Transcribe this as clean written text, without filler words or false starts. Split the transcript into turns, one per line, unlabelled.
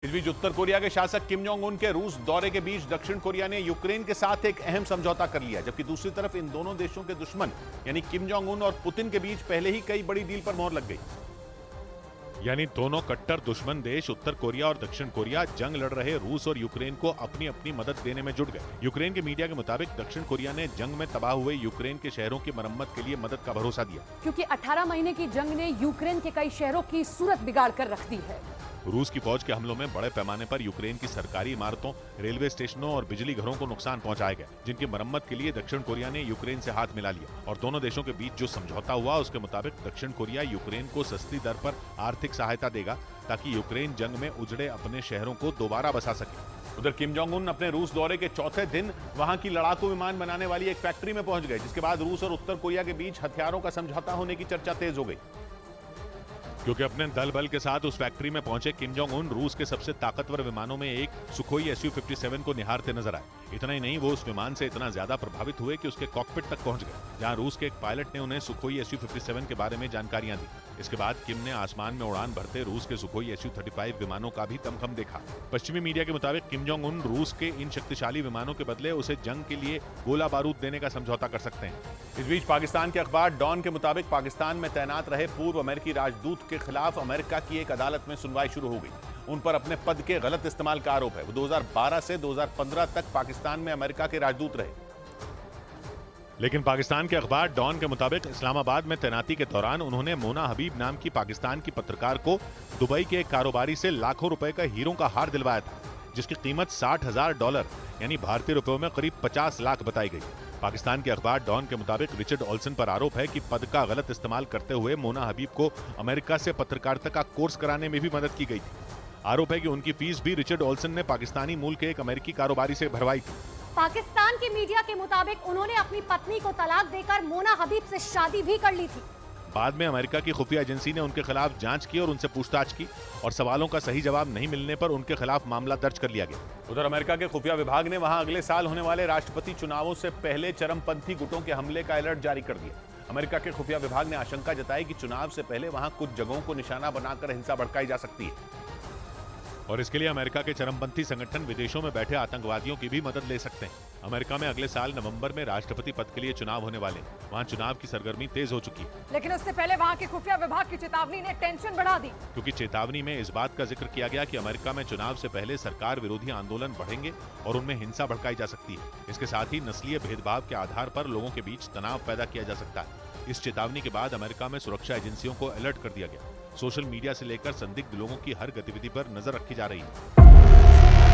इस बीच उत्तर कोरिया के शासक किम जोंग उन के रूस दौरे के बीच दक्षिण कोरिया ने यूक्रेन के साथ एक अहम समझौता कर लिया, जबकि दूसरी तरफ इन दोनों देशों के दुश्मन यानी किम जोंग उन और पुतिन के बीच पहले ही कई बड़ी डील पर मोहर लग गई। यानी दोनों कट्टर दुश्मन देश उत्तर कोरिया और दक्षिण कोरिया जंग लड़ रहे रूस और यूक्रेन को अपनी अपनी मदद देने में जुट गए। यूक्रेन के मीडिया के मुताबिक दक्षिण कोरिया ने जंग में तबाह हुए यूक्रेन के शहरों की मरम्मत के लिए मदद का भरोसा दिया,
क्योंकि 18 महीने की जंग ने यूक्रेन के कई शहरों की सूरत बिगाड़ कर रख दी है।
रूस की फौज के हमलों में बड़े पैमाने पर यूक्रेन की सरकारी इमारतों, रेलवे स्टेशनों और बिजली घरों को नुकसान पहुंचाया गया, जिनकी मरम्मत के लिए दक्षिण कोरिया ने यूक्रेन से हाथ मिला लिया। और दोनों देशों के बीच जो समझौता हुआ उसके मुताबिक दक्षिण कोरिया यूक्रेन को सस्ती दर पर आर्थिक सहायता देगा, ताकि यूक्रेन जंग में उजड़े अपने शहरों को दोबारा बसा सके। उधर किम जोंग उन अपने रूस दौरे के चौथे दिन वहां की लड़ाकू विमान बनाने वाली एक फैक्ट्री में पहुंच गए, जिसके बाद रूस और उत्तर कोरिया के बीच हथियारों का समझौता होने की चर्चा तेज हो गई। क्योंकि अपने दल बल के साथ उस फैक्ट्री में पहुंचे किम जोंग उन रूस के सबसे ताकतवर विमानों में एक सुखोई Su-57 को निहारते नजर आए। इतना ही नहीं, वो उस विमान से इतना ज्यादा प्रभावित हुए कि उसके कॉकपिट तक पहुंच गए, जहां रूस के एक पायलट ने उन्हें सुखोई Su-57 के बारे में जानकारियां दी। इसके बाद किम ने आसमान में उड़ान भरते रूस के सुखोई Su-35 विमानों का भी दमखम देखा। पश्चिमी मीडिया के मुताबिक किम जोंग उन रूस के इन शक्तिशाली विमानों के बदले उसे जंग के लिए गोला बारूद देने का समझौता कर सकते हैं। इस बीच पाकिस्तान के अखबार डॉन के मुताबिक पाकिस्तान में तैनात रहे पूर्व अमेरिकी राजदूत के खिलाफ अमेरिका की एक अदालत में सुनवाई शुरू हो गई। उन पर अपने पद के गलत इस्तेमाल का आरोप है। वो 2012 से 2015 तक पाकिस्तान में अमेरिका के राजदूत रहे। लेकिन पाकिस्तान के अखबार डॉन के मुताबिक इस्लामाबाद में तैनाती के दौरान उन्होंने मोना हबीब नाम की पाकिस्तान की पत्रकार को दुबई के एक कारोबारी से लाखों रुपए का हीरों का हार दिलवाया था, जिसकी कीमत $60,000 यानी भारतीय रुपयों में करीब 50 लाख बताई गई। पाकिस्तान के अखबार डॉन के मुताबिक रिचर्ड ऑल्सन पर आरोप है कि पद का गलत इस्तेमाल करते हुए मोना हबीब को अमेरिका से पत्रकारिता का कोर्स कराने में भी मदद की गई थी। आरोप है कि उनकी फीस भी रिचर्ड ऑल्सन ने पाकिस्तानी मूल के एक अमेरिकी कारोबारी से भरवाई थी।
पाकिस्तान की मीडिया के मुताबिक उन्होंने अपनी पत्नी को तलाक देकर मोना हबीब से शादी भी कर ली थी।
बाद में अमेरिका की खुफिया एजेंसी ने उनके खिलाफ जांच की और उनसे पूछताछ की, और सवालों का सही जवाब नहीं मिलने पर उनके खिलाफ मामला दर्ज कर लिया गया। उधर अमेरिका के खुफिया विभाग ने वहां अगले साल होने वाले राष्ट्रपति चुनावों से पहले चरमपंथी गुटों के हमले का अलर्ट जारी कर दिया। अमेरिका के खुफिया विभाग ने आशंका जताई कि चुनाव से पहले वहां कुछ जगहों को निशाना बनाकर हिंसा भड़काई जा सकती है, और इसके लिए अमेरिका के चरमपंथी संगठन विदेशों में बैठे आतंकवादियों की भी मदद ले सकते हैं। अमेरिका में अगले साल नवंबर में राष्ट्रपति पद के लिए चुनाव होने वाले, वहां चुनाव की सरगर्मी तेज हो चुकी है।
लेकिन उससे पहले वहां के खुफिया विभाग की चेतावनी ने टेंशन बढ़ा दी,
क्योंकि चेतावनी में इस बात का जिक्र किया गया कि अमेरिका में चुनाव से पहले सरकार विरोधी आंदोलन बढ़ेंगे और उनमें हिंसा भड़काई जा सकती है। इसके साथ ही नस्लीय भेदभाव के आधार पर लोगों के बीच तनाव पैदा किया जा सकता है। इस चेतावनी के बाद अमेरिका में सुरक्षा एजेंसियों को अलर्ट कर दिया गया। सोशल मीडिया से लेकर संदिग्ध लोगों की हर गतिविधि पर नजर रखी जा रही है।